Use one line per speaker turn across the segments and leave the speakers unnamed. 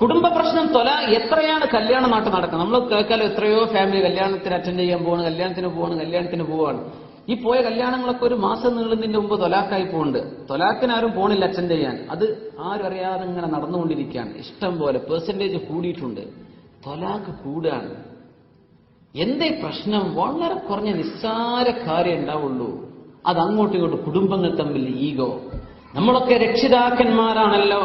കുടുംബ പ്രശ്നം എത്രയാണ് കല്യാണ നാട്ടിൽ നടക്കുന്നത്? നമ്മൾ കേൾക്കാലോ, എത്രയോ ഫാമിലി കല്യാണത്തിന് അറ്റൻഡ് ചെയ്യാൻ പോവാണ്, കല്യാണത്തിന് പോവാണ്. ഈ പോയ കല്യാണങ്ങളൊക്കെ ഒരു മാസം നീളുന്നതിന്റെ മുമ്പ് തൊലാക്കായി പോകുന്നുണ്ട്. തൊലാക്കിന് ആരും പോണില്ല അറ്റൻഡ് ചെയ്യാൻ. അത് ആരും അറിയാതെ ഇങ്ങനെ നടന്നുകൊണ്ടിരിക്കുകയാണ്. ഇഷ്ടം പോലെ പെർസെന്റേജ് കൂടിയിട്ടുണ്ട്. തൊലാക്ക് കൂടാണ്. എന്തേ പ്രശ്നം? വളരെ കുറഞ്ഞ നിസ്സാര കാര്യം ഉണ്ടാവുള്ളൂ. അത് അങ്ങോട്ടും ഇങ്ങോട്ടും കുടുംബങ്ങൾ തമ്മിൽ ഈഗോ. നമ്മളൊക്കെ രക്ഷിതാക്കന്മാരാണല്ലോ,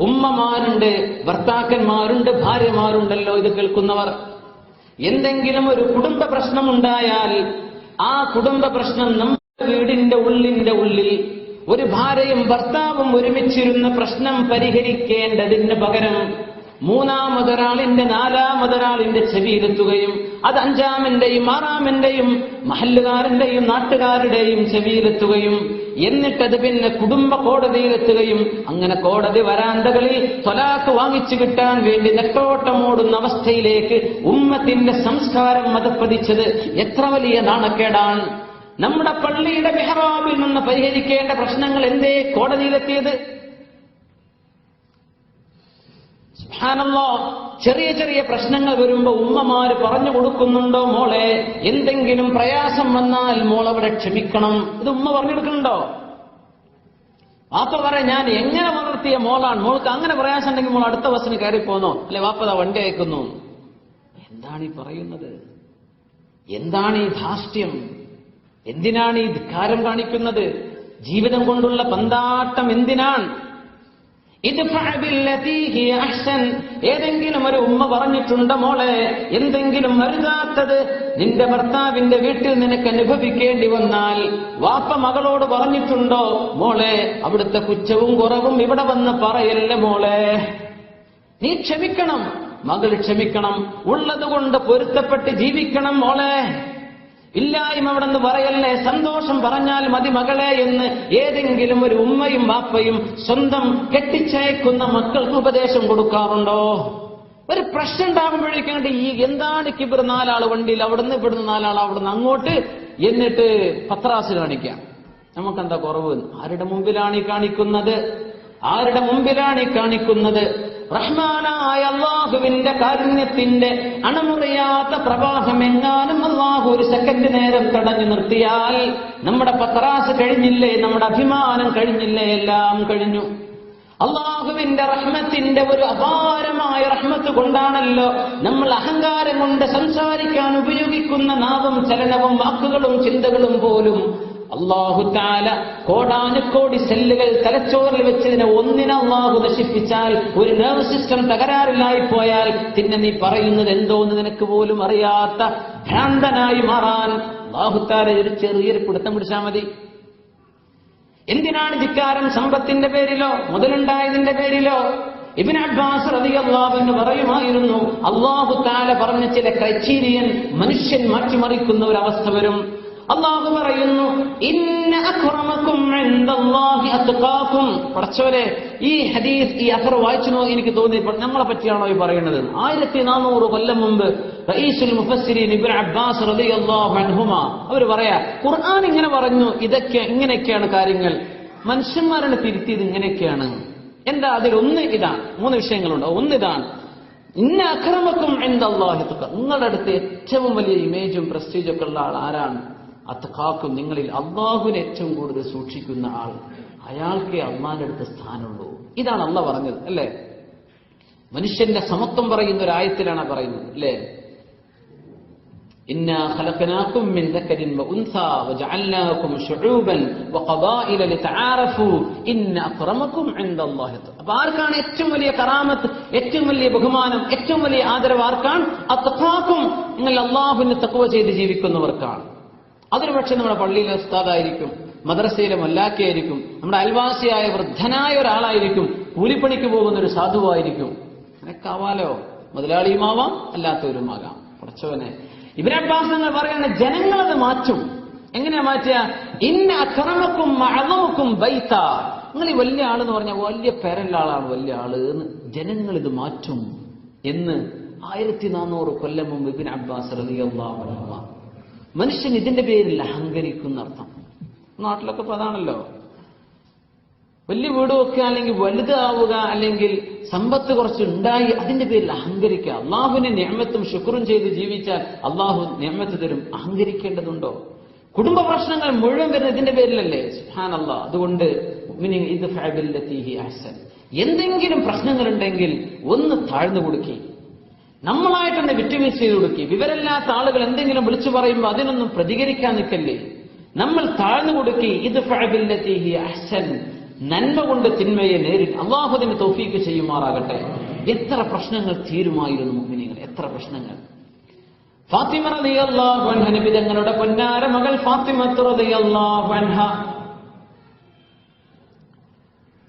ഉമ്മമാരുണ്ട്, ഭർത്താക്കന്മാരുണ്ട്, ഭാര്യമാരുണ്ടല്ലോ ഇത് കേൾക്കുന്നവർ. എന്തെങ്കിലും ഒരു കുടുംബ പ്രശ്നമുണ്ടായാൽ ആ കുടുംബ പ്രശ്നം നമ്മുടെ വീടിന്റെ ഉള്ളിൽ ഒരു ഭാര്യയും ഭർത്താവും ഒരുമിച്ചിരുന്ന പ്രശ്നം പരിഹരിക്കേണ്ടതിന് പകരം മൂന്നാമതൊരാളിന്റെ നാലാമതൊരാളിന്റെ ചെവിയിലെത്തുകയും അത് അഞ്ചാമിന്റെയും ആറാമിന്റെയും മഹല്ലുകാരന്റെയും നാട്ടുകാരുടെയും ചെവിയിലെത്തുകയും എന്നിട്ടത് പിന്നെ കുടുംബ കോടതിയിലെത്തുകയും അങ്ങനെ കോടതി വരാന്തകളിൽ ത്വലാഖ് വാങ്ങിച്ചു കിട്ടാൻ വേണ്ടി നെട്ടോട്ടമോടുന്ന അവസ്ഥയിലേക്ക് ഉമ്മത്തിന്റെ സംസ്കാരം മതപ്പതിച്ചത് എത്ര വലിയ നാണക്കേടാണ്. നമ്മുടെ പള്ളിയുടെ മെഹ്റാബിൽ നിന്ന് പരിഹരിക്കേണ്ട പ്രശ്നങ്ങൾ എന്തേ കോടതിയിലെത്തിയത്? സുബ്ഹാനല്ലാഹ്, ചെറിയ ചെറിയ പ്രശ്നങ്ങൾ വരുമ്പോ ഉമ്മമാര് പറഞ്ഞു കൊടുക്കുന്നുണ്ടോ? മോളെ, എന്തെങ്കിലും പ്രയാസം വന്നാൽ മോൾ അവിടെ ക്ഷമിക്കണം. ഇത് ഉമ്മ പറഞ്ഞു കൊടുക്കുന്നുണ്ടോ? വാപ്പ പറയാം, ഞാൻ എങ്ങനെ വളർത്തിയ മോളാണ്, മോൾക്ക് അങ്ങനെ പ്രയാസം ഉണ്ടെങ്കിൽ മോൾ അടുത്ത ബസ്സിന് കയറിപ്പോന്നോ, അല്ലെ വാപ്പതാ വണ്ടി അയക്കുന്നു. എന്താണ് ഈ പറയുന്നത്? എന്താണ് ഈ ധാർഷ്ട്യം? എന്തിനാണ് ഈ ധിക്കാരം കാണിക്കുന്നത്? ജീവിതം കൊണ്ടുള്ള പന്താട്ടം എന്തിനാണ്? ഏതെങ്കിലും ഒരു ഉമ്മ പറഞ്ഞിട്ടുണ്ടോ മോളെ, എന്തെങ്കിലും അരുതാത്തത് നിന്റെ ഭർത്താവിന്റെ വീട്ടിൽ നിനക്ക് അനുഭവിക്കേണ്ടി വന്നാൽ വാപ്പ മകളോട് പറഞ്ഞിട്ടുണ്ടോ മോളെ, അവിടുത്തെ കുറ്റവും കുറവും ഇവിടെ വന്ന് പറയല്ലേ മോളെ, നീ ക്ഷമിക്കണം, മകൾ ക്ഷമിക്കണം, ഉള്ളതുകൊണ്ട് പൊരുത്തപ്പെട്ട് ജീവിക്കണം മോളെ, ഇല്ലായ്മ അവിടെ നിന്ന് പറയല്ലേ, സന്തോഷം പറഞ്ഞാൽ മതി മകളെ എന്ന് ഏതെങ്കിലും ഒരു ഉമ്മയും വാപ്പയും സ്വന്തം കെട്ടിച്ചയക്കുന്ന മക്കൾക്ക് ഉപദേശം കൊടുക്കാറുണ്ടോ? ഒരു പ്രശ്നം ഉണ്ടാകുമ്പോഴേക്കും ഈ എന്താണ് കിബിർ, നാലാള് വണ്ടിയിൽ അവിടുന്ന് ഇവിടുന്ന് നാലാൾ അവിടുന്ന് അങ്ങോട്ട്, എന്നിട്ട് പത്രാസ് കാണിക്കാം. നമുക്കെന്താ കുറവ്? ആരുടെ മുമ്പിലാണ് ഈ കാണിക്കുന്നത്? ആരുടെ മുമ്പിലാണ് ഈ കാണിക്കുന്നത്? റഹ്മാനായ അല്ലാഹുവിന്റെ കാരുണ്യത്തിന്റെ അണമുറിയാത്ത പ്രവാഹം എങ്ങാനും അല്ലാഹു ഒരു സെക്കൻഡ് നേരം തടഞ്ഞു നിർത്തിയാൽ നമ്മുടെ പത്രാസ് കഴിഞ്ഞില്ലേ, നമ്മുടെ അഭിമാനം കഴിഞ്ഞില്ലേ, എല്ലാം കഴിഞ്ഞു. അല്ലാഹുവിന്റെ റഹ്മത്തിന്റെ ഒരു അപാരമായ റഹ്മത്ത് കൊണ്ടാണല്ലോ നമ്മൾ അഹങ്കാരം കൊണ്ട് സംസാരിക്കാൻ ഉപയോഗിക്കുന്ന നാവും ചലനവും വാക്കുകളും ചിന്തകളും പോലും അല്ലാഹു തആല കോടാനുകോടി സെല്ലുകൾ തലച്ചോറിൽ വെച്ചതിനെ ഒന്നിനെ അല്ലാഹു നശിപ്പിച്ചാൽ, ഒരു നെർവ് സിസ്റ്റം തകരാറിലായി പോയാൽ പിന്നെ നീ പറയുന്നത് എന്തോന്ന് നിനക്ക് പോലും അറിയാത്ത ഭ്രാന്തനായി മാറാൻ അല്ലാഹു തആല ഒരു ചെറിയൊരു പിടുത്തം പിടിച്ചാൽ മതി. എന്തിനാണ് ധിക്കാരം? സമ്പത്തിന്റെ പേരിലോ മുതലുണ്ടായതിന്റെ പേരിലോ? ഇബ്നു അബ്ബാസ് റളിയല്ലാഹു അൻഹു പറയുമായിരുന്നു, അല്ലാഹു തആല പറഞ്ഞ ചില ക്രൈറ്റീരിയൻ മനുഷ്യൻ മാറ്റിമറിക്കുന്ന ഒരു അവസ്ഥ വരും. അല്ലാഹു പറയുന്നു, ഇന്ന അക്രമക്കും ഇൻദല്ലാഹി അത്ഖാകും. പടച്ചോനെ, ഈ ഹദീസ്, ഈ അസർ വായിച്ചോ എനിക്ക് തോന്നി നമ്മളെ പറ്റിയാണോ ഈ പറയുന്നത്? 1400 കൊല്ലം മുമ്പ് റഈസുൽ മുഫസ്സിരീൻ ഇബ്നു അബ്ബാസ് റളിയല്ലാഹു അൻഹുമാ അവർ പറയാ, ഖുർആൻ ഇങ്ങനെ പറഞ്ഞു, ഇതൊക്കെ ഇങ്ങനെയൊക്കെയാണ് കാര്യങ്ങൾ, മനുഷ്യന്മാരാണ് തിരുത്തിയത് ഇങ്ങനെയൊക്കെയാണ്. എന്താ അതിലൊന്ന്? ഇതാണ്. 3 വിഷയങ്ങളുണ്ട്. ഒന്നിതാണ്, ഇന്ന അക്രമക്കും ഇൻദല്ലാഹി അത്ഖാകും. നിങ്ങളുടെ അടുത്ത് ഏറ്റവും വലിയ ഇമേജും പ്രസ്റ്റീജും ഒക്കെ ഉള്ള ആൾ ആരാണ്? അത്ഖാക്കും, നിങ്ങളിൽ അല്ലാഹുവിനെ ഏറ്റവും കൂടുതൽ സൂക്ഷിക്കുന്ന ആൾ, അയാൾക്കേ അള്ളാന്റെ അടുത്ത് സ്ഥാനമുള്ളൂ. ഇതാണ് അള്ളാഹ് പറഞ്ഞത്, അല്ലേ? മനുഷ്യന്റെ സമത്വം പറയുന്ന ഒരു ആയത്തിലാണ് പറയുന്നത്, അല്ലേ? ഇന്നാ ഖലഖനാകും മിൻ ദക്കരിൻ വഉൻസാ വജഅൽനാകും ശുഊബൻ വഖബായില ലിതആറഫു ഇന്ന അക്രമകും ഇൻദല്ലാഹി അത്ഖാകും. അപ്പോൾ ആർക്കാണ് ഏറ്റവും വലിയ കറാമത്ത്, ഏറ്റവും വലിയ ബഹുമാനം, ഏറ്റവും വലിയ ആദരവ് ആർക്കാണ്? അത്ഖാക്കും, നിങ്ങൾ അല്ലാഹുവിനെ തഖ്വ ചെയ്ത് ജീവിക്കുന്നവർക്കാണ്. അതൊരു പക്ഷേ നമ്മുടെ പള്ളിയിലെ ഉസ്താദായിരിക്കും, മദ്രസയിലെ മല്ലാക്കയായിരിക്കും, നമ്മുടെ അയൽവാസിയായ വൃദ്ധനായ ഒരാളായിരിക്കും, കൂലിപ്പണിക്ക് പോകുന്ന ഒരു സാധുവായിരിക്കും. അങ്ങനെക്കാവാലോ, മുതലാളിയുമാവാം അല്ലാത്തവരുമാകാം. കുറച്ചവനെ ഇബ്നു അബ്ബാസ് എന്ന് പറയുന്ന ജനങ്ങളത് മാറ്റും. എങ്ങനെയാ മാറ്റുക? ഇന്ന അക്രമക്കും അഅളമക്കും ബൈത. നിങ്ങൾ ഈ വലിയ ആളെന്ന് പറഞ്ഞാൽ വലിയ പേരുള്ള ആളാണ്, വലിയ ആള് എന്ന് ജനങ്ങൾ ഇത് മാറ്റും എന്ന് 1400 കൊല്ലം മുമ്പ് ഇബ്നു അബ്ബാസ് റളിയല്ലാഹു അൻഹു. മനുഷ്യൻ ഇതിന്റെ പേരിൽ അഹങ്കരിക്കുന്ന അർത്ഥം. നാട്ടിലൊക്കെ പ്രധാനല്ലോ, വലിയ വീട് വെക്കുക, അല്ലെങ്കിൽ വലുതാവുക, അല്ലെങ്കിൽ സമ്പത്ത് കുറച്ച് ഉണ്ടായി അതിന്റെ പേരിൽ അഹങ്കരിക്കുക. അള്ളാഹുവിന്റെ നിഅമത്തും ശുക്റും ചെയ്ത് ജീവിച്ചാൽ അള്ളാഹു നിഅമത്ത് തരും. അഹങ്കരിക്കേണ്ടതുണ്ടോ? കുടുംബ പ്രശ്നങ്ങൾ മുഴുവൻ വരുന്നത് ഇതിന്റെ പേരിലല്ലേ? സുബ്ഹാനല്ലാഹ്. അതുകൊണ്ട് എന്തെങ്കിലും പ്രശ്നങ്ങളുണ്ടെങ്കിൽ ഒന്ന് താഴ്ന്നു കൊടുക്കി, നമ്മളായിട്ടൊന്ന് വിട്ടുവീഴ്ച ചെയ്ത് കൊടുക്കി. വിവരമില്ലാത്ത ആളുകൾ എന്തെങ്കിലും വിളിച്ചു പറയുമ്പോൾ അതിനൊന്നും പ്രതികരിക്കാൻ നിൽക്കല്ലേ. നമ്മൾ താഴ്ന്നു കൊടുക്കി. നന്മ കൊണ്ട് തിന്മയെ നേരിട്ട് അള്ളാഹുവിന് തൗഫീക്ക് ചെയ്യുമാറാകട്ടെ. എത്ര പ്രശ്നങ്ങൾ തീരുമായിരുന്നു മുഅ്മിനീങ്ങൾ, എത്ര പ്രശ്നങ്ങൾ. ഫാത്തിമ റളിയല്ലാഹു അൻഹ, നബി തങ്ങളുടെ പൊന്നാര മകൾ ഫാത്തിമ റളിയല്ലാഹു അൻഹ,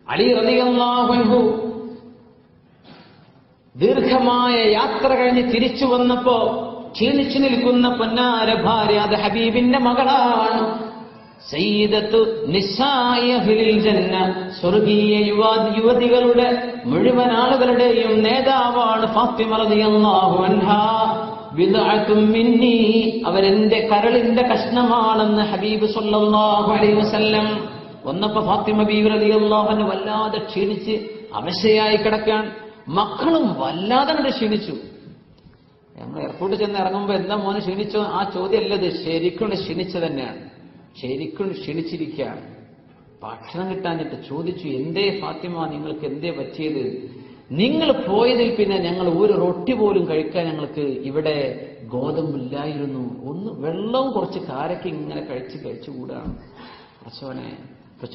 അലി റളിയല്ലാഹു അൻഹു ദീർഘമായ യാത്ര കഴിഞ്ഞ് തിരിച്ചു വന്നപ്പോ ക്ഷീണിച്ചു നിൽക്കുന്ന പൊന്നാര ഭാര്യ, അത് ഹബീബിന്റെ മകളാണ്. സയ്യിദത്തു നിസാഇ അഹ്ലിൽ ജന്ന, സ്വർഗീയ യുവതികളുടെ മുഴുവൻ ആളുകളുടെയും നേതാവാണ് ഫാത്തിമ റളിയല്ലാഹു അൻഹാ. ബിദ്അത്തും മിന്നി, അവരെന്റെ കരളിന്റെ കഷ്ണമാണെന്ന് ഹബീബ് സ്വല്ലല്ലാഹു അലൈഹി വസല്ലം. വന്നപ്പോ ഫാത്തിമ ബീവി റളിയല്ലാഹു അൻഹ വല്ലാതെ ക്ഷീണിച്ച് അവശയായി കിടക്കാൻ. മക്കളും വല്ലാതെ ക്ഷീണിച്ചു. നമ്മൾ എയർപോർട്ടിൽ ചെന്ന് ഇറങ്ങുമ്പോ എന്താ മോനെ ക്ഷീണിച്ചോ? ആ ചോദ്യമല്ലത്, ശരിക്കും ക്ഷീണിച്ച തന്നെയാണ്, ശരിക്കും ക്ഷീണിച്ചിരിക്കുകയാണ്. ഭക്ഷണം കിട്ടാഞ്ഞിട്ട് ചോദിച്ചു, എന്തേ ഫാത്തിമ, നിങ്ങൾക്ക് എന്തേ പറ്റിയത്? നിങ്ങൾ പോയതിൽ പിന്നെ ഞങ്ങൾ ഒരു റൊട്ടി പോലും കഴിക്കാൻ ഞങ്ങൾക്ക് ഇവിടെ ഗോതമ്പില്ലായിരുന്നു. ഒന്ന് വെള്ളവും കുറച്ച് കാരയ്ക്ക് ഇങ്ങനെ കഴിച്ചുകൂടാണ് അച്ഛനെ. അപ്പൊ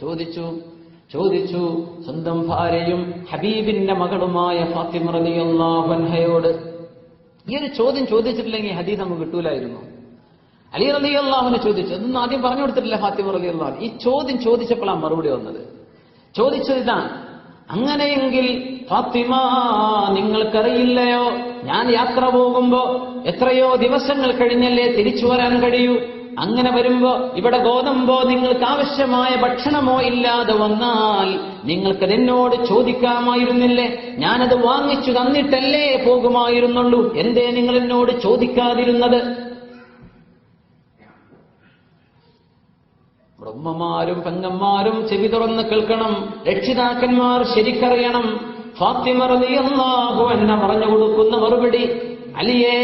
ചോദിച്ചു സ്വന്തം ഭാര്യയും ഹബീബിന്റെ മകളുമായ ഫാത്തിമ റളിയല്ലാഹു അൻഹയോട്. ഈ ഒരു ചോദ്യം ചോദിച്ചിട്ടില്ലെങ്കിൽ ഹദീസ് നമുക്ക് കിട്ടൂലായിരുന്നു. അലി റളിയല്ലാഹുവിനെ ചോദിച്ചു, അതൊന്നും ആദ്യം പറഞ്ഞു കൊടുത്തിട്ടില്ല ഫാത്തിമ റളിയല്ലാഹു. ഈ ചോദ്യം ചോദിച്ചപ്പോഴാണ് മറുപടി വന്നത്. ചോദിച്ചത് ഇതാണ്, അങ്ങനെയെങ്കിൽ ഫാത്തിമ, നിങ്ങൾക്കറിയില്ലയോ, ഞാൻ യാത്ര പോകുമ്പോ എത്രയോ ദിവസങ്ങൾ കഴിഞ്ഞല്ലേ തിരിച്ചു വരാൻ കഴിയൂ. അങ്ങനെ വരുമ്പോ ഇവിടെ ഗോതമ്പോ നിങ്ങൾക്ക് ആവശ്യമായ ഭക്ഷണമോ ഇല്ലാതെ വന്നാൽ നിങ്ങൾക്കത് എന്നോട് ചോദിക്കാമായിരുന്നില്ലേ? ഞാനത് വാങ്ങിച്ചു തന്നിട്ടല്ലേ പോകുമായിരുന്നുള്ളൂ. എന്തേ നിങ്ങൾ എന്നോട് ചോദിക്കാതിരുന്നത്? ഉമ്മമാരും പെങ്ങന്മാരും ചെവി തുറന്ന് കേൾക്കണം, രക്ഷിതാക്കന്മാർ ശരിക്കറിയണം. ഫാത്തിമ റളിയല്ലാഹു അൻഹ പറഞ്ഞു കൊടുക്കുന്ന മറുപടി, അലിയെ,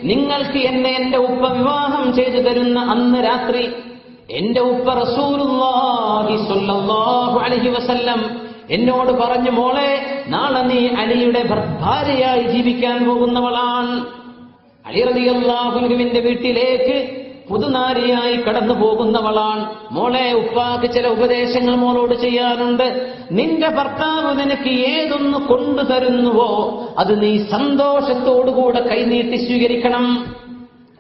നിങ്ങൾക്ക് എന്നെ എന്റെ ഉപ്പ വിവാഹം ചെയ്തു തരുന്ന അന്ന് രാത്രി എന്റെ ഉപ്പ റസൂലുള്ളാഹി സ്വല്ലല്ലാഹു അലൈഹി വസല്ലം എന്നോട് പറഞ്ഞു, മോളെ, നാളെ നീ അലിയുടെ ഭാര്യയായി ജീവിക്കാൻ പോകുന്നവളാണ്. അലി റളിയല്ലാഹു അൻഹുവിന്റെ വീട്ടിലേക്ക് പുതുനാരിയായി കടന്നു പോകുന്നവളാണ്. മോളെ, ഉപ്പാക്ക് ചില ഉപദേശങ്ങൾ മോളോട് ചെയ്യാനുണ്ട്. നിന്റെ ഭർത്താവ് നിനക്ക് ഏതൊന്ന് കൊണ്ടുതരുന്നുവോ അത് നീ സന്തോഷത്തോടുകൂടെ കൈനീട്ടി സ്വീകരിക്കണം.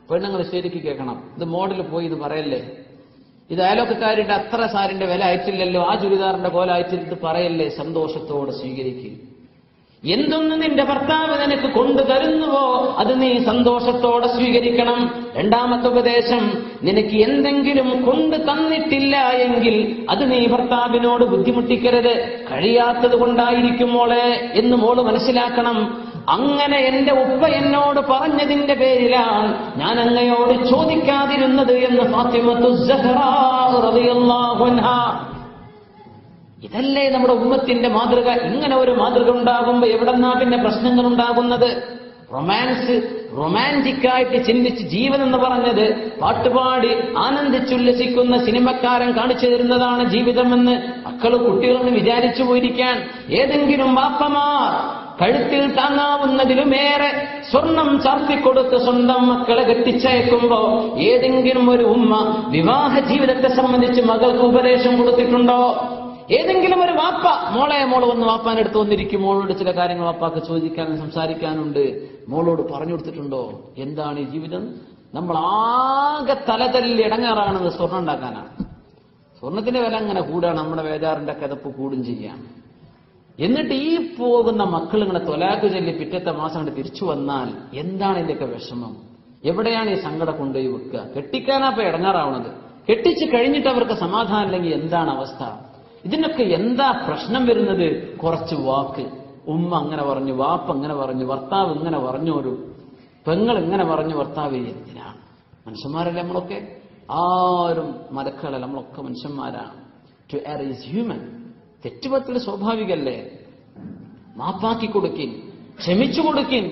പെണ്ണുങ്ങൾ ശരിക്ക് കേൾക്കണം. ഇത് മോഡൽ പോയി ഇത് പറയല്ലേ. ഇത് അയലോക്കാരുടെ അത്ര സാരിന്റെ വില അയച്ചില്ലല്ലോ, ആ ചുരിദാറിന്റെ കോല അയച്ചിട്ട് പറയല്ലേ. സന്തോഷത്തോടെ സ്വീകരിക്കുക. എന്തൊന്ന് നിന്റെ ഭർത്താവ് നിനക്ക് കൊണ്ടുതരുന്നുവോ അത് നീ സന്തോഷത്തോടെ സ്വീകരിക്കണം. രണ്ടാമത്തെ ഉപദേശം, നിനക്ക് എന്തെങ്കിലും കൊണ്ടു തന്നിട്ടില്ല എങ്കിൽ അത് നീ ഭർത്താവിനോട് ബുദ്ധിമുട്ടിക്കരുത്. കഴിയാത്തത് കൊണ്ടായിരിക്കും മോളെ എന്ന് മോള് മനസ്സിലാക്കണം. അങ്ങനെ എന്റെ ഉപ്പ എന്നോട് പറഞ്ഞതിന്റെ പേരിലാണ് ഞാൻ അങ്ങയോട് ചോദിക്കാതിരുന്നത് എന്ന് ഫാത്തിമത്തു സഹ്റാ റളിയല്ലാഹു അൻഹ. ഇതല്ലേ നമ്മുടെ ഉമ്മത്തിന്റെ മാതൃക? ഇങ്ങനെ ഒരു മാതൃക ഉണ്ടാകുമ്പോ എവിടെന്നാ പിന്നെ പ്രശ്നങ്ങൾ ഉണ്ടാകുന്നത്? റൊമാൻറ്റിക്കായിട്ട് ചിന്തിച്ച് ജീവൻ എന്ന് പറഞ്ഞത് പാട്ടുപാടി ആനന്ദിച്ചുല്ലസിക്കുന്ന സിനിമക്കാരൻ കാണിച്ചു തരുന്നതാണ് ജീവിതമെന്ന് മക്കള് കുട്ടികളെന്ന് വിചാരിച്ചു പോയിരിക്കാൻ. ഏതെങ്കിലും വാപ്പമാർ കഴുത്തിൽ താങ്ങാവുന്നതിലുമേറെ സ്വർണം ചാർത്തിക്കൊടുത്ത് സ്വന്തം മക്കളെ കെട്ടിച്ചയക്കുമ്പോ ഏതെങ്കിലും ഒരു ഉമ്മ വിവാഹ ജീവിതത്തെ സംബന്ധിച്ച് മകൾക്ക് ഉപദേശം കൊടുത്തിട്ടുണ്ടോ? ഏതെങ്കിലും ഒരു വാപ്പ, മോളെ, മോള് വന്ന് വാപ്പാനെടുത്ത് വന്നിരിക്കും, മോളോട് ചില കാര്യങ്ങൾ വാപ്പാക്ക് ചോദിക്കാനും സംസാരിക്കാനുണ്ട്, മോളോട് പറഞ്ഞു കൊടുത്തിട്ടുണ്ടോ? എന്താണ് ഈ ജീവിതം? നമ്മൾ ആകെ തലതല്ലി ഇടങ്ങാറാകുന്നത് സ്വർണ്ണം ഉണ്ടാക്കാനാണ്. സ്വർണത്തിന്റെ വില അങ്ങനെ കൂടാണ്, നമ്മുടെ വേദാറിന്റെ കിതപ്പ് കൂടും ചെയ്യാം. എന്നിട്ട് ഈ പോകുന്ന മക്കൾ ഇങ്ങനെ തൊലാക്ക് ചൊല്ലി പിറ്റത്തെ മാസം കൊണ്ട് തിരിച്ചു വന്നാൽ എന്താണ് ഇതിന്റെയൊക്കെ വിഷമം? എവിടെയാണ് ഈ സങ്കടം കൊണ്ടുപോയി വെക്കുക? കെട്ടിക്കാനാപ്പോ ഇടങ്ങാറാവണത്. കെട്ടിച്ച് കഴിഞ്ഞിട്ട് അവർക്ക് സമാധാനം ഇല്ലെങ്കിൽ എന്താണ് അവസ്ഥ? ഇതിനൊക്കെ എന്താ പ്രശ്നം വരുന്നത്? കുറച്ച് വാക്ക്, ഉമ്മ അങ്ങനെ പറഞ്ഞു, വാപ്പ അങ്ങനെ പറഞ്ഞു, ഭർത്താവ് ഇങ്ങനെ പറഞ്ഞു, ഒരു പെങ്ങൾ ഇങ്ങനെ പറഞ്ഞു, ഭർത്താവ്. എന്തിനാണ്? മനുഷ്യന്മാരല്ലേ നമ്മളൊക്കെ? ആരും മലക്കളല്ല, നമ്മളൊക്കെ മനുഷ്യന്മാരാണ്. To err is human. തെറ്റുപറ്റൽ സ്വാഭാവികല്ലേ? മാപ്പാക്കി കൊടുക്കിൻ, ക്ഷമിച്ചു കൊടുക്കിൻ.